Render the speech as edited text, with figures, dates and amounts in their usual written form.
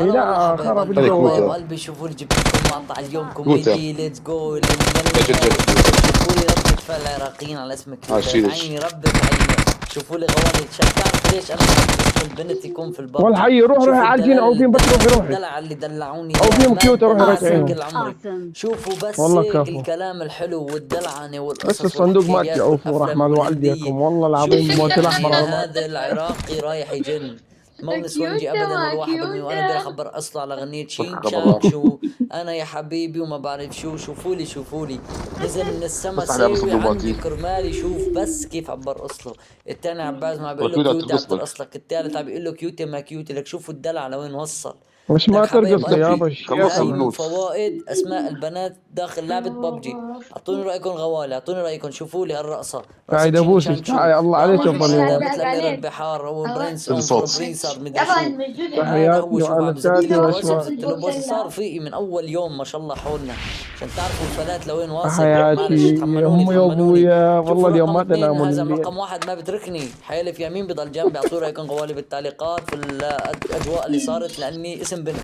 هلا والله لا حبايب خرب قلبي هذه الجو حبايب هذا. كوتا. قلبي، شوفوا لي جبت لكم مقطع اليوم كوتا. كوميدي، ليتس جو جد جد جد كوتا. شوفوا لي ردة فعل العراقيين على اسم كيوتا، لك هشيلش. عيني ربك عيني. شوفوا لي غوالي، عشان تعرفوا ليش انا بحب اسم البنت يكون في الببجي. والحي روح روحي شوفوا عالجين الدلال اللي عوفين، بس روحي روحي الدلع اللي دلعوني اياه، عوفيهم ما كيوت، روحي دلعوني رجعيهم. كل عمري. شوفوا بس والله هيك كفو. الكلام الحلو والدلعنة بس والقصص الصندوق مات يا والحكايات عوف والافلام ورحمة الهولندية. والديكم، والله العظيم شوفوا الموت يعني الاحمر هذا مات. هذا العراقي رايح يجن. مو نسوانجي كيوتة ابدا ما والواحد مني، وانا بدي كيوتة. اخبر اصلا على غنية فتحك شينك شاك بالله. شو. انا يا حبيبي وما بعرف شو. شوفوا لي نزل من السما بس على ساوي عندي صندوقاتي. كرمالي. شوف بس كيف عم برقص له. التاني عباس ما بيقول له والكوتا كيوتي عم ترقص لك. ترقص لك، التالت عم بيقول له كيوتي ما كيوتي. لك شوفوا الدلع لوين وصل. مش لك ما حبايب ترقص يابا قلبي، ببجي الشيخ خلص هاي من انا. البنوت. فوائد اسماء البنات داخل لعبة ببجي. اعطوني رايكم غوالي، اعطوني رايكم. شوفوا لي هالرقصة، رقصة قاعد شينج ابوسك، شانج شو. تعال الله عليك دامار يا هذا ظليمة. مثل امير البحار، هو برنس اللي اون فور صوت. برنسر مدري شو. هذا هو. تحياتي شوف عم زت وانساتي لي بوس، واشواق. زدت له بوس، صار فيقي من اول يوم ما شاء الله حولنا. عشان تعرفوا الفلات لوين واصل. معلش تحياتي يا تحملوني امي تحملوني. وابويا، والله شوفوا اليوم رقم ما اثنين، تناموا هذا الليل. رقم واحد ما بتركني، حيلف يمين بضل جنبي. اعطوني رايكم غوالي بالتعليقات في الاجواء اللي صارت، لاني اسم بنت.